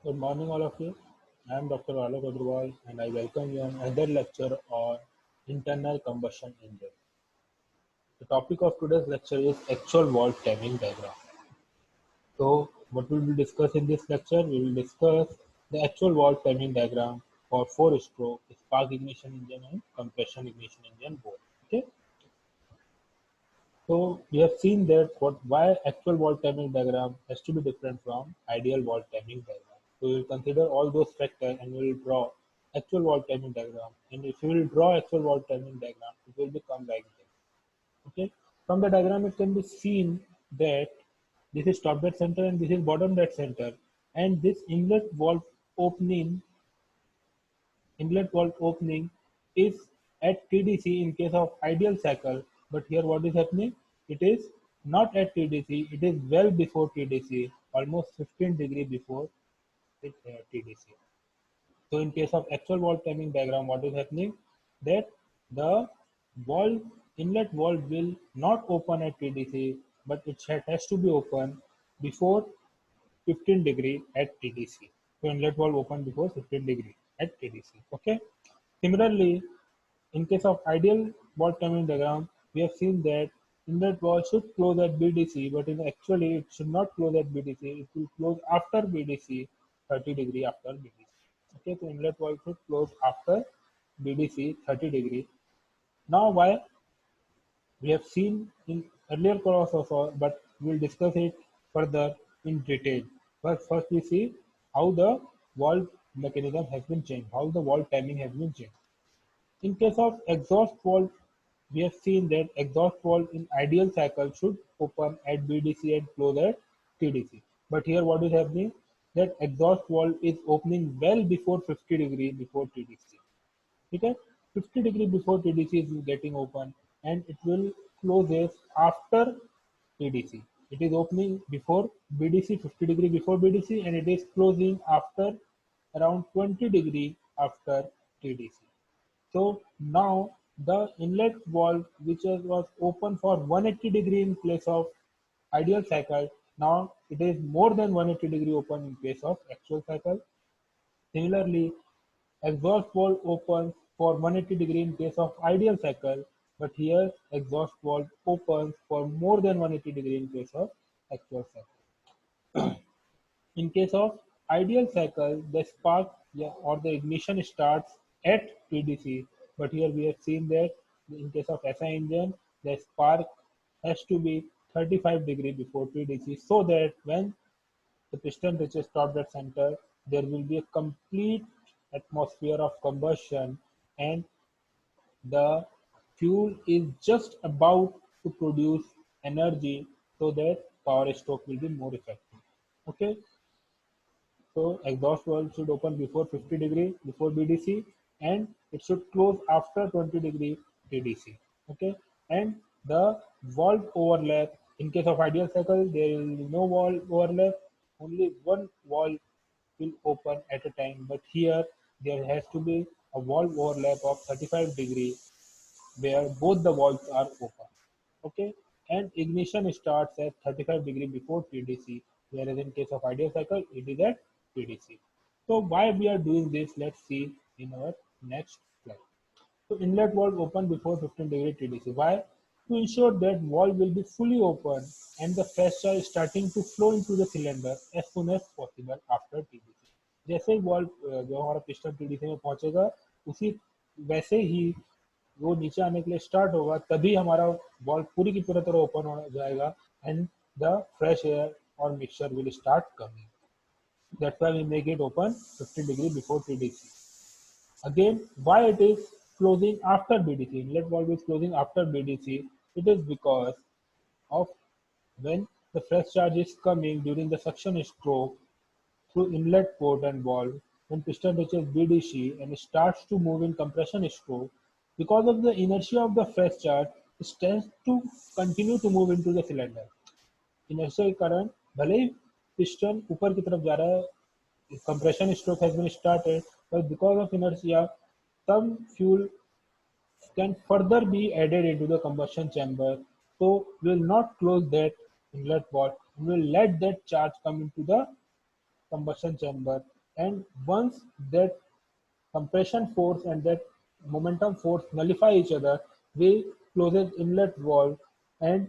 Good morning, all of you. I am Dr. Alok Agrawal, and I welcome you on another lecture on internal combustion engine. The topic of today's lecture is actual valve timing diagram. So, what we will discuss in this lecture? We will discuss the actual valve timing diagram for four-stroke spark ignition engine and compression ignition engine both. Okay. So we have seen that why actual valve timing diagram has to be different from ideal valve timing diagram. So we will consider all those factors and we will draw actual valve timing diagram. And if you will draw actual valve timing diagram, it will become like this. Okay. From the diagram, it can be seen that this is top dead center and this is bottom dead center. And this inlet valve opening is at TDC in case of ideal cycle, but here what is happening? It is not at TDC, it is well before TDC, almost 15 degree before TDC. So in case of actual valve timing diagram, what is happening? That the valve inlet valve will not open at TDC, but it has to be open before 15 degree at TDC. So inlet valve open before 15 degree at TDC. Okay. Similarly, in case of ideal valve timing diagram, we have seen that inlet valve should close at BDC, but in actually it should not close at BDC. It will close after BDC, 30 degree after BDC. Okay, so inlet valve should close after BDC 30 degree. Now, why we have seen in earlier class also, but we'll discuss it further in detail. But first we see how the valve mechanism has been changed, how the valve timing has been changed. In case of exhaust valve, we have seen that exhaust valve in ideal cycle should open at BDC and close at TDC. But here what is happening? That exhaust valve is opening well before 50 degree before TDC. Okay, 50 degree before TDC is getting open and it will closes after TDC. It is opening before BDC, 50 degree before BDC, and it is closing after around 20 degree after TDC. So now the inlet valve which was open for 180 degree in place of ideal cycle, now it is more than 180 degree open in case of actual cycle. Similarly, exhaust valve opens for 180 degree in case of ideal cycle, but here exhaust valve opens for more than 180 degree in case of actual cycle. In case of ideal cycle, the spark, or the ignition starts at TDC, but here we have seen that in case of SI engine, the spark has to be 35 degree before TDC so that when the piston reaches top dead center, there will be a complete atmosphere of combustion and the fuel is just about to produce energy so that power stroke will be more effective. Okay, so exhaust valve should open before 50 degree before BDC and it should close after 20 degree TDC. Okay, and the valve overlap in case of ideal cycle there will be no valve overlap, only one valve will open at a time. But here there has to be a valve overlap of 35 degree where both the valves are open. Okay, and ignition starts at 35 degree before TDC, whereas in case of ideal cycle, it is at TDC. So why we are doing this? Let's see in our next slide. So inlet valve open before 15 degree TDC. Why? To ensure that valve will be fully open and the fresh air is starting to flow into the cylinder as soon as possible after TDC. जैसे ही valve जो हमारा piston TDC में पहुंचेगा उसी वैसे ही वो नीचे आने के लिए स्टार्ट होगा तभी हमारा valve पूरी की पूरी तरह ओपन हो जाएगा and the fresh air or mixture will start coming. That's why we make it open 15 degree before TDC. Again, why it is closing after BDC? Inlet valve is closing after BDC. It is because of when the fresh charge is coming during the suction stroke through inlet port and valve, when piston reaches BDC and starts to move in compression stroke, because of the inertia of the fresh charge, it tends to continue to move into the cylinder. Inertia के कारण भले ही piston ऊपर की तरफ जा रहा है compression stroke has been started but because of inertia some fuel can further be added into the combustion chamber so we will not close that inlet valve we will let that charge come into the combustion chamber, and once that compression force and that momentum force nullify each other, we closes inlet valve, and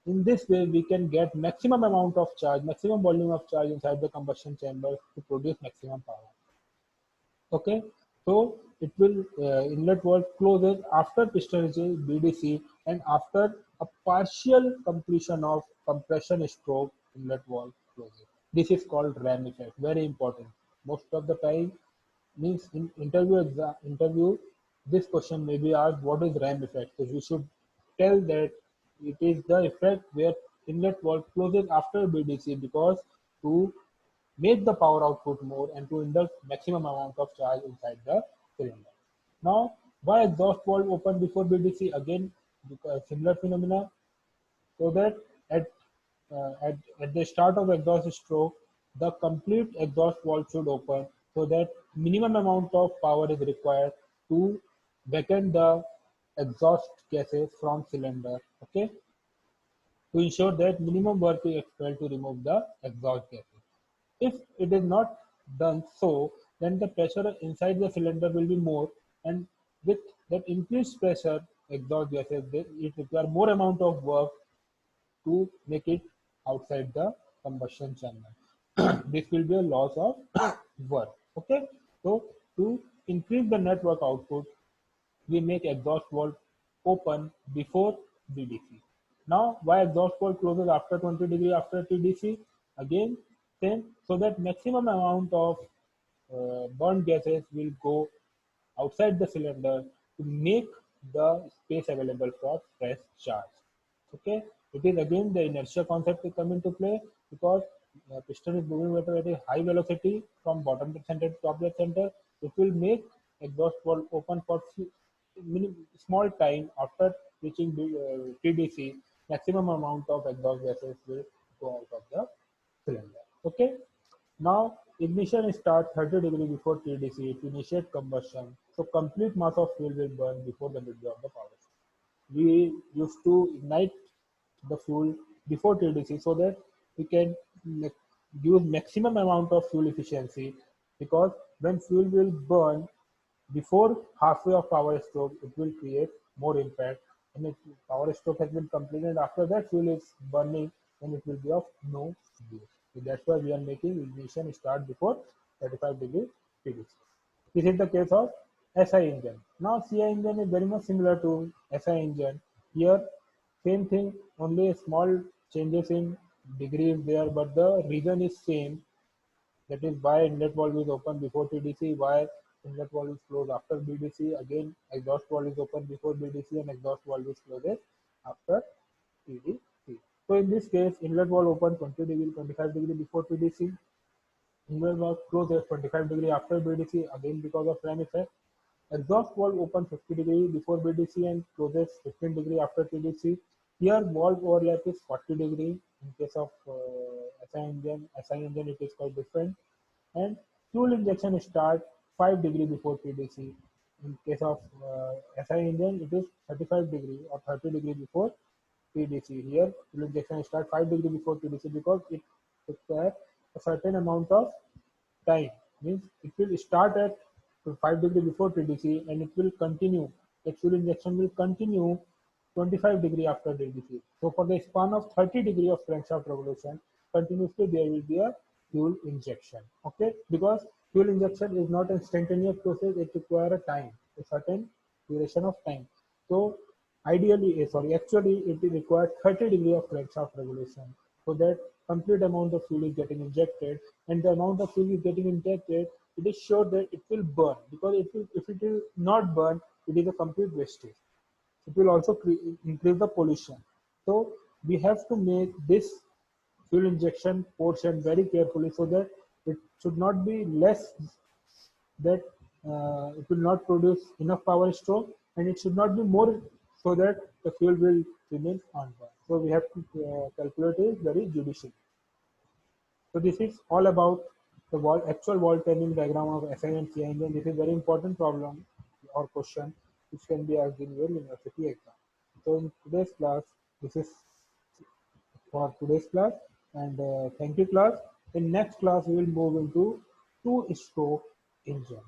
in this way we can get maximum amount of charge, maximum volume of charge inside the combustion chamber to produce maximum power. Okay, so it will inlet valve closes after piston reaches BDC and after a partial completion of compression stroke inlet valve closes. This is called ram effect. Very important. Most of the time, means in interview, this question may be asked, what is ram effect? So you should tell that it is the effect where inlet valve closes after BDC because to make the power output more and to induce maximum amount of charge inside the cylinder. Now, why exhaust valve open before BDC? Again, because similar phenomena, so that at, at the start of exhaust stroke, the complete exhaust valve should open so that minimum amount of power is required to vacant the exhaust gases from cylinder. Okay, to ensure that minimum work is expelled to remove the exhaust gases. If it is not done so, then the pressure inside the cylinder will be more, and with that increased pressure, exhaust gases, it require more amount of work to make it outside the combustion chamber. This will be a loss of work. Okay, so to increase the network output, we make exhaust valve open before BDC. Now, why exhaust valve closes after 20 degree after TDC? Again, same, so that maximum amount of burnt gases will go outside the cylinder to make the space available for fresh charge. Okay, it is again the inertia concept to come into play because piston is moving at a very high velocity from bottom dead center to top dead center. It will make exhaust valve open for small time after reaching TDC. Maximum amount of exhaust gases will go out of the cylinder. Okay. Now ignition starts 30 degree before TDC to initiate combustion. So complete mass of fuel will burn before the midway of the power. We used to ignite the fuel before TDC so that we can use maximum amount of fuel efficiency, because when fuel will burn before halfway of power stroke, it will create more impact. And if power stroke has been completed after that fuel is burning, then it will be of no use. So that's why we are making ignition start before 35 degree TDC. This is the case of SI engine. Now CI engine is very much similar to SI engine. Here same thing, only small changes in degree is there, but the reason is same. That is why inlet valve is open before TDC, why inlet valve is closed after BDC. Again, exhaust valve is open before BDC and exhaust valve is closed after TDC. So in this case, inlet valve open 20 degree, 25 degree before TDC. Inlet valve closed at 25 degree after BDC, again because of ram effect. Exhaust valve open 50 degree before BDC and closes 15 degree after TDC. Here valve overlap is 40 degree. In case of SI engine it is quite different. And fuel injection start 5 degree before TDC. In case of SI engine it is 35 degree or 30 degree before TDC. Here fuel injection start 5 degree before TDC because it requires a certain amount of time, means it will start at 5 degree before TDC and it will continue. The fuel injection will continue 25 degree after TDC. So for the span of 30 degree of crankshaft revolution, continuously there will be a fuel injection. Okay, because fuel injection is not an instantaneous process; it requires a time, a certain duration of time. So ideally, actually, it requires 30 degree of crankshaft revolution so that complete amount of fuel is getting injected, and the amount of fuel is getting injected, it is sure that it will burn, because if it will not burn, it is a complete wastage. It will also increase the pollution. So we have to make this fuel injection portion very carefully so that it should not be less, that it will not produce enough power stroke, and it should not be more so that the fuel will remain on burn. So we have to calculate it very judiciously. So this is all about the actual wall turning diagram of SI and CI engine. This is very important problem or question which can be asked in your university exam. So in today's class, this is for today's class, and thank you class. In next class, we will move into two-stroke engine,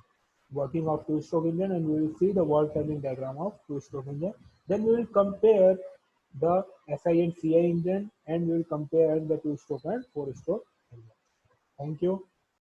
working of two-stroke engine, and we will see the wall turning diagram of two-stroke engine. Then we will compare the SI and CI engine, and we will compare the two-stroke and four-stroke engine. Thank you.